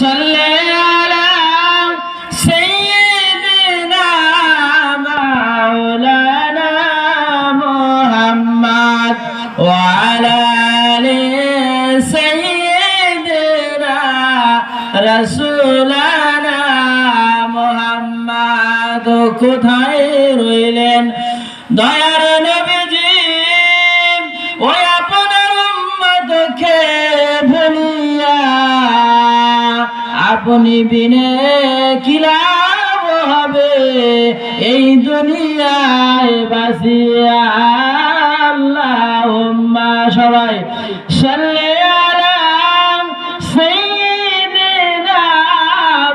সাল্লি আলা সাইয়্যিদিনা মাওলানা মুহাম্মদ ওয়া আলা আলি সাইয়্যিদিনা রাসূলানা মুহাম্মদ। কোথায় রইলেন দয়ার নবীজি, ওই আপনার উম্মতকে ভুলিয়া আপনি বিনে কি লাভ হবে এই দুনিয়ায় বাসিয়া। আল্লাহুম্মা সবাই সাল্লি আলা সাইয়্যিদিনা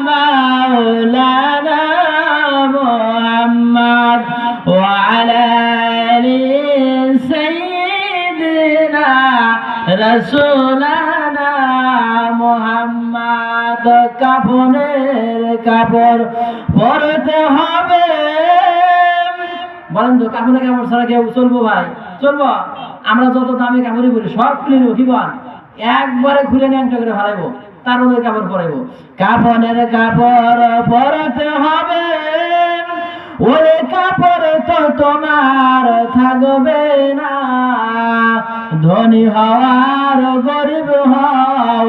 মাওলানা মুহাম্মদ ওয়া আলা আলি সাইয়্যিদিনা রাসূলানা মুহাম্মদ। কাফনের কাপড় পরতে হবে। বলেন তো কাপড়ের কাপড় ছাড়া কেউ চলবো ভাই? চলবো? আমরা যত দামি কাপড়ই বলি সব খুলে নেবো, কি বল? একবারে খুলে নিয়ে একটা করে ভালাইবো, তার মধ্যে কাপড় পরাইবো। কাফনের কাপড় পরতে হবে, ওই কাপড় তো তোমার থাকবে না। ধনী হওয়ার গরিব হও,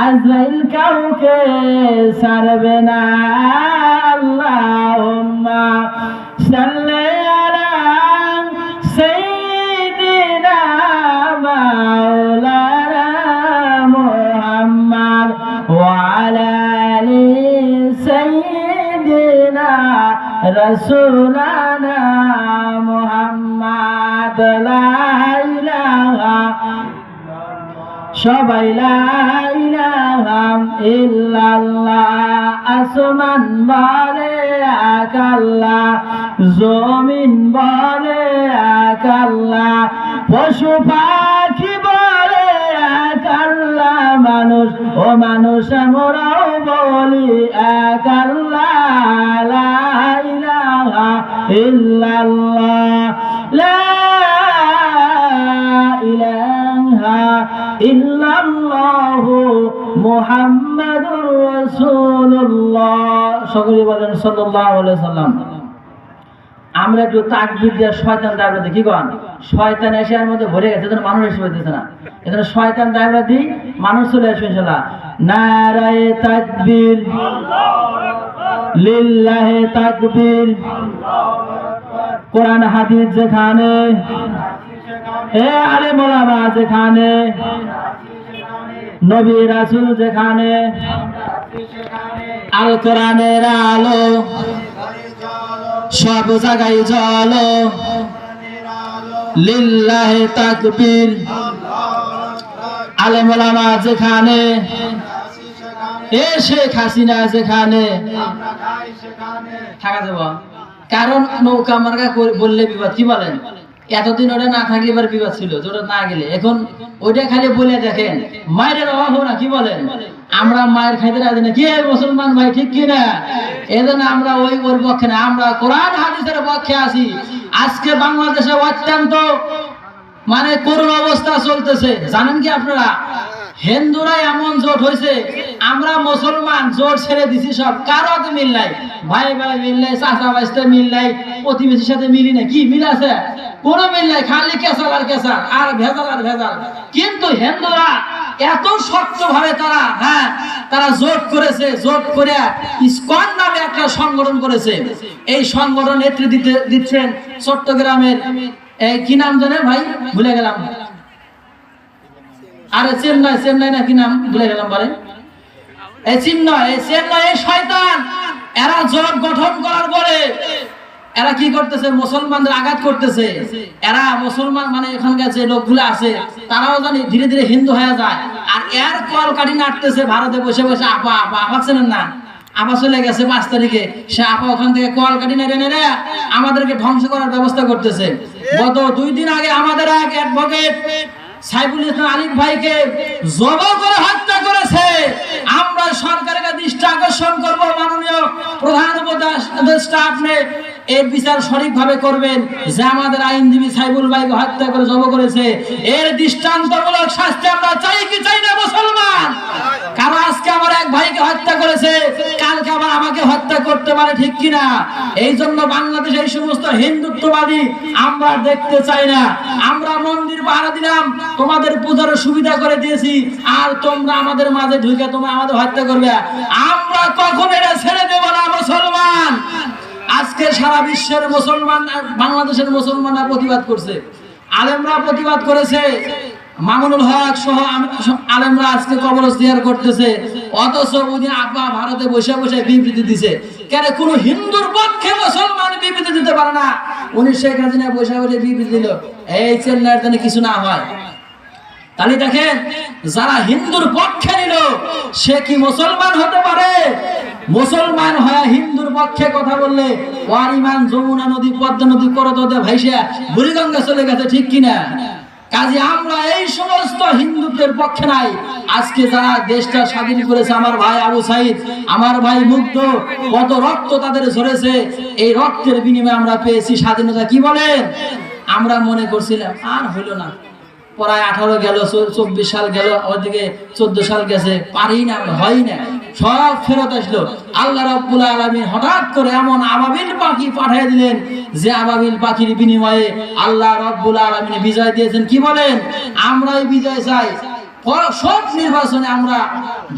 আজরাইল কাউকে ছাড়বে না। আল্লাহুম্মা সাল্লি আলা সাইয়্যিদিনা মাওলানা মুহাম্মদ ওয়া আলা আলি সাইয়্যিদিনা রাসূলানা মুহাম্মদ। লা ইলাহা সবাই লা ইলাহা ইল্লাল্লাহ। আসমান বলে এক আল্লাহ, জমিন বলে এক আল্লাহ, পশু পাখি বলে এক আল্লাহ, মানুষ ও মানুষ আমরাও বলি এক আল্লাহ। লা ইলাহা ইল্লাল্লাহ, লা ইলাহা ইল্লাল্লাহু মুহাম্মাদুর রাসূলুল্লাহ। সকলে বলেন সাল্লাল্লাহু আলাইহি সাল্লাম। আমরা একটু তাকবীর দিয়ে শয়তান দাবরা দেখি কোন শয়তান এসে এর মধ্যে ভরে গেছে, যেন মানুষ এসে হইতেছে না। এজন্য শয়তান দাবরা দিই, মানুষ চলে আসবে ইনশাআল্লাহ। নারায়ে তাকবীর, লিল্লাহি তাকবীর। কোরআন হাদিস যেখানে, এ আলেম ওলামা যেখানে, নবী রাসূল যেখানে, আল কোরআনের আলো সব জায়গায় জ্বলো। লিল্লাহি তাকবীর। আলেম ওলামা যেখানে, এ শেখ হাসিনা যেখানে, থাকা যাব। কারণ নৌকা মার্কা বললে বিবাদ, কি বলেন? এতদিন ওটা না থাকলে এবার বিবাদ ছিল, ওটা না গেলে এখন ওইটা খালি বলে দেখেন মায়ের অভাব না, কি বলেন? আমরা মায়ের খাইতে রাজি না, কি মুসলমান ভাই, ঠিক কি না? এজন্য আমরা ওই ওর পক্ষে না, আমরা কোরআন হাদিসের পক্ষে আছি। আজকে বাংলাদেশে অত্যন্ত মানে করুণ অবস্থা চলতেছে, জানেন কি আপনারা? হিন্দুরা এমন জোট হয়েছে, আমরা মুসলমান জোট ছেড়ে দিছি সব, কারো তো মিল নাই। ভাই ভাই মিল নাই, চাচা ভাইতে মিল নাই, প্রতিবেশীর সাথে মিলি না, কি মিল আছে? কোনো মিল নাই, খালি কেসাল আর কেসাল আর ভেজাল আর ভেজাল। কিন্তু হিন্দুরা এত শক্ত ভাবে তারা জোট করেছে, জোট করে ইসকন নামে একটা সংগঠন করেছে। এই সংগঠন নেতৃত্ব দিচ্ছেন চট্টগ্রামের কি নাম জানেন ভাই? ভুলে গেলাম। আরে চেন্নাই না কি নাম ভুলে গেলাম, বলেন। এই চেন্নাই শয়তান, এরা জোট গঠন করার পরে এরা কি করতেছে? মুসলমানদের আঘাত করতেছে। এরা মুসলমান মানে এখানকার যে লোকগুলো আছে তারাও জানি ধীরে ধীরে হিন্দু হয়ে যায়। আর এর কল কাটি নাড়তেছে ভারতে বসে বসে। আপা চেনেন না? আপা চলে গেছে 5 তারিখে, সে আপা ওখান থেকে কল কাটি নেড়ে আমাদেরকে ধ্বংস করার ব্যবস্থা করতেছে। গত 2 দিন আগে আমাদের এক অ্যাডভোকেট সাইফুল ইসলাম আলিফ ভাইকে জবাই করে হত্যা করেছে। আমরা সরকারের দৃষ্টি আকর্ষণ করব, মাননীয় প্রধান উপদেষ্টা আপনি এর বিচার সঠিকভাবে করবেন যে আমাদের আইনজীবী সাইফুল ভাইকে হত্যা করে জবাই করেছে। এর দৃষ্টান্তমূলক শাস্তি আমরা চাই কি চাই না মুসলমান? কারণ আজকে আমার এক ভাইকে হত্যা ঠিক কিনা? এই জন্য বাংলাদেশে এই সমস্ত হিন্দুত্ববাদী আমরা দেখতে চাই না। আমরা মন্দির পাহারা দিলাম, তোমাদের পূজার সুবিধা করে দিয়েছি, আর তোমরা আমাদের মাঝে ঢুকে তোমরা আমাদের হত্যা করবে। আমরা কখনো এটা ছেড়ে দেব না মুসলমান। আজকে সারা বিশ্বের মুসলমান, বাংলাদেশের মুসলমানরা প্রতিবাদ করছে, আলেমরা প্রতিবাদ করেছে, মামুনুল হক সহ আলেমরা আজকে কবর ইস্তেহার করতেছে। অথচ ওদিন আপা ভারতে বসে বসে বিবৃতি দিছে। কেন কোন হিন্দুর পক্ষে মুসলমান বিবৃতি দিতে পারে না? উনি শেখ হাসিনা বসে বসে বিবৃতি দিল, এই চেন্নাইয়ের জন্য কিছু না হয়। তাহলে দেখেন, যারা হিন্দুর পক্ষে নিল সে কি মুসলমান হতে পারে? মুসলমান হয় হিন্দুর পক্ষে কথা বললে ওর ইমান যমুনা নদী, পদ্মা নদী, করতোদে ভাইসা বুড়িগঙ্গা চলে গেছে, ঠিক কিনা? কাজে আমরা এই সমস্ত হিন্দুদের পক্ষে নাই। আজকে যারা দেশটা স্বাধীন করেছে, আমার ভাই আবু সাইদ, আমার ভাই মুগ্ধ, কত রক্ত তাদের ঝরেছে, এই রক্তের বিনিময়ে আমরা পেয়েছি স্বাধীনতা। কি বলেন? আমরা মনে করছিলাম আর হইল না, প্রায় 18 গেল, 24 সাল গেল, ওদিকে 14 সাল গেছে, পারি না, হয় না, সব ফেরত আসলো। আল্লাহ রাব্বুল আলামিন হঠাৎ করে এমন আবাবিল পাখি পাঠিয়ে দিলেন যে আবাবিল পাখির বিনিময়ে আল্লাহ রাব্বুল আলামিন বিজয় দিয়েছেন। কি বলেন? আমরাই বিজয় চাই। সব নির্বাচনে আমরা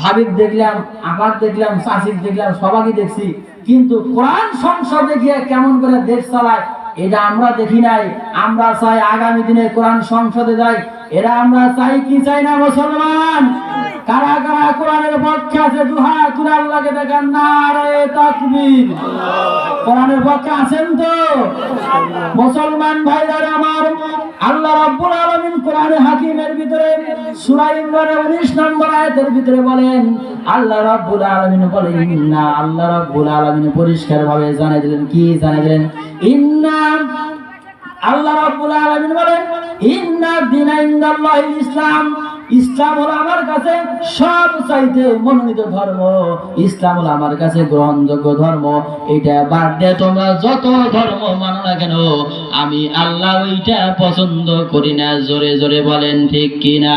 ভাবিক দেখলাম, আবার দেখলাম, চাষিক দেখলাম, সবাইকে দেখছি, কিন্তু কোরআন সংসদে গিয়ে কেমন করে দেশ চালায় এটা আমরা দেখি নাই। আমরা চাই আগামী দিনে কোরআন সংসদে যাই। এরা আমরা চাই কি চাই না মুসলমান? কারা কারা কোরআনের পক্ষে আছে দুহা তুলে আল্লাহকে দেখান, নারে তাকবীর। কোরআনের পক্ষে আছেন তো মুসলমান ভাইরা আমার? আল্লাহ রাব্বুল আলামিন কোরআনে হাকিমের ভিতরে সূরা ইমরানের 19 নম্বর আয়াতের ভিতরে বলেন, আল্লাহ রাব্বুল আলামিন বলেন, ইন্না, আল্লাহ রাব্বুল আলামিন পরিষ্কার ভাবে জানিয়ে দিলেন, কি জানিয়ে দিলেন? ইন্না, আল্লাহ রাব্বুল আলামিন বলেন, ইন্না দিনা ইনদাল্লাহিল ইসলাম, ইসলাম হলো আমার কাছে সবচাইতে মনোনীত ধর্ম, ইসলাম হলো আমার কাছে গ্রহণযোগ্য ধর্ম। এটা বাদ দিয়ে তোমরা যত ধর্ম মানো না কেন, আমি আল্লাহ ওইটা পছন্দ করি না। জোরে জোরে বলেন ঠিক কিনা?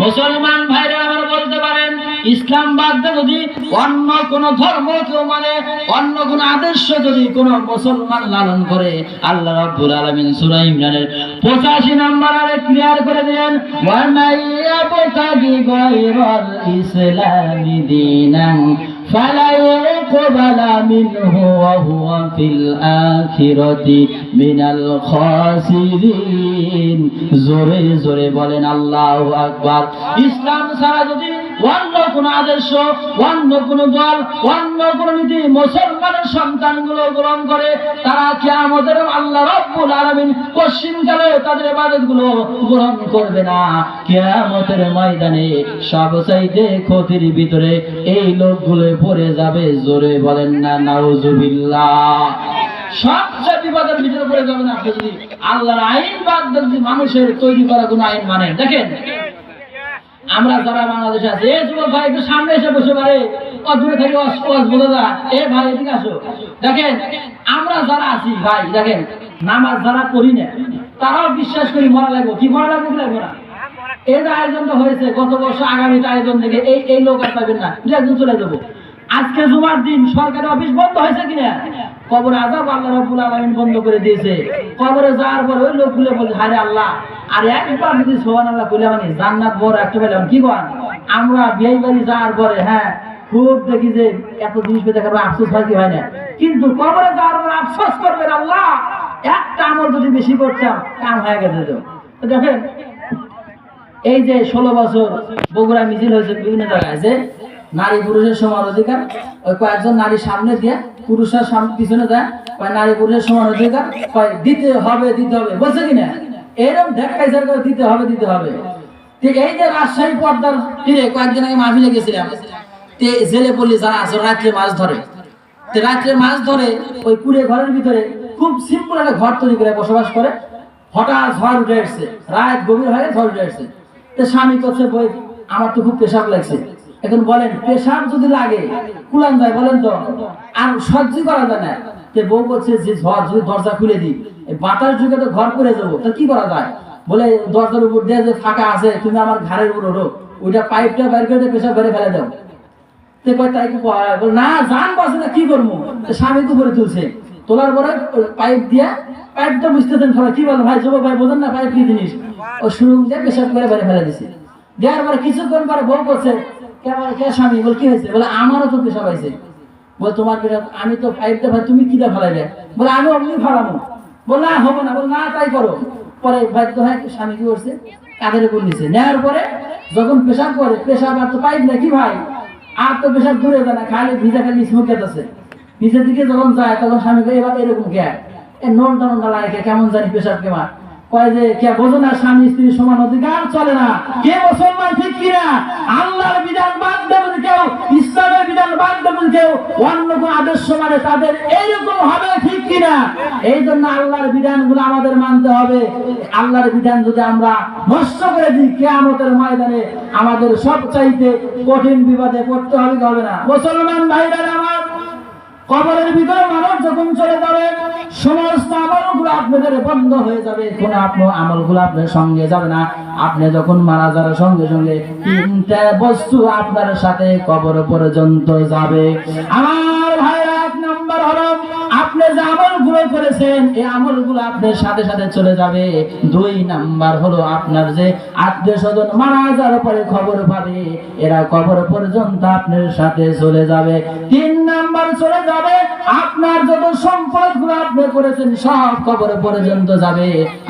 মুসলমান ভাইরা আমার বলতে পারেন, ইসলাম বাদ দিয়ে যদি অন্য কোন ধর্ম কেউ মানে, অন্য কোন আদর্শ যদি কোন মুসলমান লালন করে, আল্লাহ রাব্বুল আলামিন সূরা ইমরানের 85 নম্বর আয়াতে ক্লিয়ার করে দিলেন, ওয়া মাইয়াবতাগি গায়রাল ইসলামি দীনান ফালা ইউকবালা মিনহু ওয়া হুয়া ফিল আখিরাতি মিনাল খাসিরিন। জোরে জোরে বলেন আল্লাহু আকবার। ইসলাম ছাড়া যদি অন্য কোন আদর্শ, অন্য কোন দল, অন্য কোন নীতি মুসলমানের সন্তানগুলো গ্রহণ করে, তারা কিয়ামতের আল্লাহ রাব্বুল আলামিন কঠিনকালে তাদের ইবাদতগুলো গ্রহণ করবে না। কিয়ামতের ময়দানে সবচাইতে ক্ষতির ভিতরে এই লোকগুলো পড়ে যাবে। জোরে বলেন না নাউজুবিল্লাহ। সবচেয়ে বিপদের ভিতরে পড়ে যাবেন আপনি যদি আল্লাহর আইন বাদ দিয়ে মানুষের তৈরি করা কোন আইন মানেন। দেখেন, আমরা যারা বাংলাদেশে আছি, এই যুবক ভাই একটু সামনে এসে বসে পারে, দূরে থেকে বোঝা যায়, এ ভাই এদিকে আসো। দেখেন, আমরা যারা আছি ভাই, দেখেন, নামাজ যারা পড়ি না তারাও বিশ্বাস করি মরা লাগবো। কি মরা লাগবে? কি লাগবে না? এই যে আয়োজনটা হয়েছে গত বছর, আগামীতে আয়োজন থেকে এই লোক আর পাবেন না, একদিন চলে যাবো। আজকে জুমার দিন সরকারি অফিস বন্ধ হয়েছে কিনা? কবরে আযাব আল্লাহ রাব্বুল আলামিন বন্ধ করে দিয়েছে। কবরে যাওয়ার পর ওই লোকগুলো বলছে, হায় আল্লাহ, আর একবার যদি সুবহানাল্লাহ বলে মানে জান্নাত বড় একটা পেলাম। কি করেন? আমরা বিয়ে বাড়ি যাওয়ার পরে হ্যাঁ খুব দেখি যে এত জিনিস পেতে খাবো, আফসোস হয় কি হয় না? কিন্তু কবরে যাওয়ার পর আফসোস করবেন, আল্লাহ একটা আমল যদি বেশি করতাম, কাম হয়ে গেছে। তো দেখেন, এই যে 16 বছর বগুড়া মিছিল হয়েছে বিভিন্ন জায়গায়, যে নারী পুরুষের সমান অধিকার, ওই কয়েকজন নারী সামনে দিয়ে পুরুষের সামনে পিছনে দেয়, নারী পুরুষের সমান অধিকার দিতে হবে, দিতে হবে বলছে কিনা? এরকম দেখাইছে দিতে হবে, দিতে হবে। এই যে রাজশাহী পর্দার তীরে কয়েকদিন আগে মাহফিলে গেছিলাম, জেলে পল্লী যারা আছে রাত্রে মাছ ধরে, রাত্রে মাছ ধরে ওই কুড়ে ঘরের ভিতরে খুব সিম্পল একটা ঘর তৈরি করে বসবাস করে। হঠাৎ ঝড় উঠে আসছে, রাত গভীর হয়ে ঝড় উঠে আসছে। তো স্বামী করছে, বই আমার তো খুব পেশাব লাগছে। এখন বলেন, পেশাব যদি লাগে কুলান যায় বলেন তো, আর সহ্য করা যায় না। বউ করছে যে ঝড় যদি দরজা খুলে দিই, বাতাস ঢুকে তো ঘর করে যাবো, তা কি করা যায়? বলে দরজার উপর দিয়ে যে ফাঁকা আছে, তুমি আমার ঘাড়ের উপর ওঠো, ওইটা পাইপটা বের করে পেশাব বেড়ে ফেলে দাও। তে কয় তাই কি কয় বল না জান বাঁচে না কি করবো স্বামীকে উপরে তুলছে তোলার পরে পাইপ দিয়া পাইপটা বুঝতেছেন সবাই কি বলে ভাই যুবক ভাই বোঝেন না পাইপ কি জিনিস ও শুরু দিয়ে পেশাব করে বাইরে ফেলে দিছে দেওয়ার পরে কিছুক্ষণ পরে বউ করছে কে স্বামী বল কি হয়েছে বলে আমারও তো পেশাব হয়েছে বল তোমার পেশাব আমি তো পাইপটা ভাই তুমি কি দা ফেলাইবে বলে আমি অমনি ফেলাবো বল না হবে না বল না তাই করো পরে বাধ্য হয় স্বামী কি করছে কাঁধের উপর নিচে নেওয়ার পরে যখন পেশাব করে পেশাব আর তো পাইপ না কি ভাই আর তো পেশাব দূরে যায় না খালি ভিজা খালি স্মুকেট আছে নিচের দিকে যখন যায় তখন স্বামীকে এবার এরকম কে নন্টা নন্টা লাগে কেমন জানি পেশাব কেমন কয় যে কে বোঝো না স্বামী স্ত্রী সমান অধিকার চলে না কে মুসলমান ঠিক কিনা আল্লাহর বিধান বাদ দেবে কেউ ইসলামের বিধান বাদ দেবে কেউ অন্য কোন আদর্শ মানে তাদের এইরকম হবে ঠিক কিনা এই জন্য আল্লাহর বিধানগুলো আমাদের মানতে হবে আল্লাহর বিধান যদি আমরা নষ্ট করে দিই কিয়ামতের ময়দানে আমাদের সবচাইতে কঠিন বিপদে পড়তে হবে না মুসলমান ভাইরা আমার কবরের ভিতরে মানুষ যখন চলে যাবে সমস্ত আমলগুলো আপনাদের বন্ধ হয়ে যাবে কোন আপনার আমলগুলো আপনার সঙ্গে যাবে না আপনি যখন মারা যাওয়ার সঙ্গে সঙ্গে তিনটা বস্তু আপনার সাথে কবর পর্যন্ত যাবে আমার ভাইরা এক নাম্বার হলো আপনি যে আমলগুলো করেছেন এই আমলগুলো আপনার সাথে সাথে চলে যাবে দুই নাম্বার হলো আপনার যে আত্মীয় স্বজন মারা যাওয়ার পরে খবর পাবে এরা কবর পর্যন্ত আপনার সাথে চলে যাবে তিন নাম্বার চলে যাবে আপনার যত সম্পদগুলো আপনি করেছেন সব কবর পর্যন্ত যাবে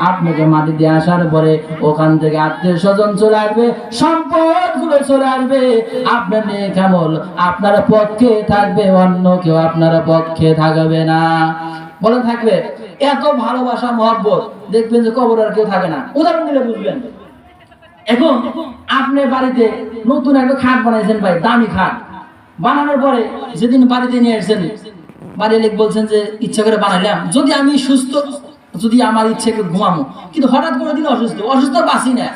আপনাকে মাটি দিয়ে আসার পরে ওখান থেকে আত্মীয় স্বজন চলে আসবে সম্পদগুলো চলে আসবে আপনার নেক আমল আপনার পক্ষে থাকবে অন্য কেউ আপনার পক্ষে থাকবে না বলে থাকবে এত ভালোবাসা মহব্বত দেখবেন যে কবর আর কেউ থাকে না উদাহরণ দিলে বুঝবেন এখন আপনি বাড়িতে নতুন একটা খাট বানাইছেন ভাই দামি খাট বানানোর পরে যেদিন বাড়িতে নিয়ে আসছেন বাড়ির লোক বলছেন যে ইচ্ছা করে বানাইলাম যদি আমি সুস্থ যদি আমার ইচ্ছে একটু ঘুমামো কিন্তু হঠাৎ করে দিন অসুস্থ বাঁচি না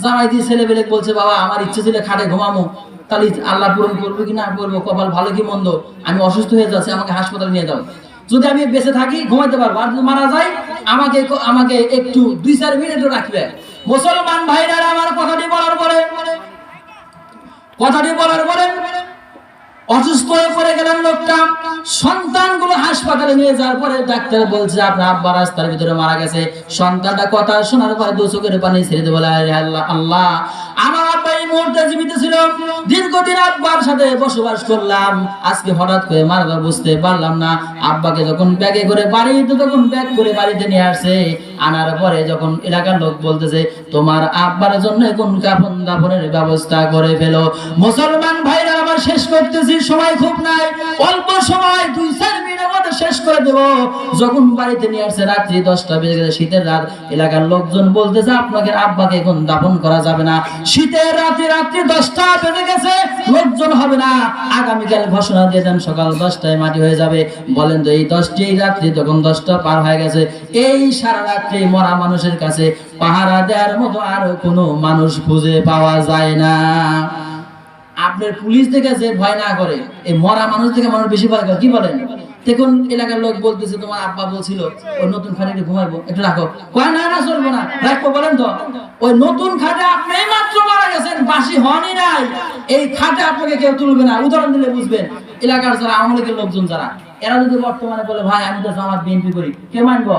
জামাই দিয়ে ছেলে বেলে বলছে বাবা আমার ইচ্ছে ছিল খাটে ঘুমামো তাহলে আল্লাহ পূরণ করবো কি না করবো কপাল ভালো কি মন্দ আমি অসুস্থ হয়ে যাচ্ছি আমাকে হাসপাতালে নিয়ে যাও যদি আমি বেঁচে থাকি ঘুমাইতে পারবো আর যদি মারা যাই আমাকে একটু 2-4 মিনিট রাখবে মুসলমান ভাইরা আমার কথাটি বলার পরে অসুস্থ হয়ে পড়ে গেলেন লোকটা সন্তানগুলো হাসপাতালে নিয়ে যাওয়ার পরে ডাক্তার বলছে আপনার আব্বা রাস্তার ভিতরে মারা গেছে সন্তানটা কথা শোনার পরে দু চোখের পানি ছেড়ে দিয়ে বলে আল্লাহ আমার আব্বা এই মুহূর্তে জীবিত ছিল দীর্ঘদিন আব্বার সাথে বসবাস করলাম আজকে হঠাৎ করে মারা গেল বুঝতে পারলাম না আব্বাকে যখন ব্যাগে করে বাড়িতে নিয়ে আসছে আনার পরে যখন এলাকার লোক বলতেছে তোমার আব্বার জন্য কোন কাফন দাফনের ব্যবস্থা করে ফেলো মুসলমান ভাইরা আমার শেষ করতেছি সময় খুব নাই অল্প সময় 2-4 মিনিটের মধ্যে শেষ করে দেব যখন বাড়িতে নিয়ে আসছে রাত্রি 10টা বেজে গেছে শীতের রাত এলাকার লোকজন বলতেছে আপনাকে আব্বাকে এখন দাফন করা যাবে না শীতের রাত্রি 10টা বেজে গেছে লোকজন হবে না আগামীকাল ঘোষণা দিয়ে দেন সকাল 10টায় মাটি হয়ে যাবে বলেন তো এই 10টি রাত্রি তখন 10টা পার হয়ে গেছে এই সারা রাত্রি মরা মানুষের কাছে পাহারা দেওয়ার মতো আর কোনো মানুষ খুঁজে পাওয়া যায় না আপনার পুলিশ থেকে যে ভয় না করে এই মরা মানুষ থেকে মানুষ বেশি ভয় করে কি বলেন দেখুন এলাকার লোক বলতেছে তোমার আব্বা বলছিল ওই নতুন খাটে একটু ঘুমাইবো একটু রাখো কয় না চলবো না রাখবো বলেন তো ওই নতুন খাটে আপনি মাত্র মারা গেছেন বাসি হনই নাই এই খাটে আপনাকে কেউ তুলবে না উদাহরণ দিলে বুঝবেন এলাকার যারা আওয়ামী লীগের লোকজন যারা এরা যদি বর্তমানে বলে ভাই আমি তো জামাত বিএনপি করি কে মানবো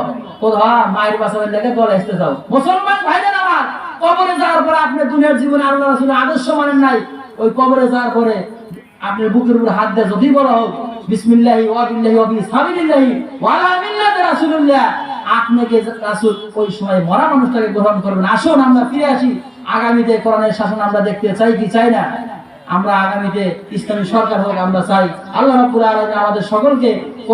মায়ের বাসাবের লেগে দলে আসতে চাও মুসলমান ভাইদের আমার কবরে যাওয়ার পরে আপনি দুনিয়ার জীবনে আল্লাহ রাসূলের আদর্শ মানেন নাই ওই কবরে যাওয়ার পরে আপনার বুকের উপরে হাত দিয়ে যদি বলা হোক বিসমিল্লাহি ওয়া বিল্লাহি ওয়া বিসাবিলিল্লাহি ওয়া আলা মিল্লাতি রাসূলুল্লাহ আপনাকে রাসূল ওই সময় মরা মানুষটাকে গ্রহণ করবেন আসুন আমরা ফিরে আসি আগামীতে কোরআনের শাসন আমরা দেখতে চাই কি চাই না আমরা আগামীতে ইসলামী সরকার হোক আমরা চাই আল্লাহ রাব্বুল আলামিন আমাদের সকলকে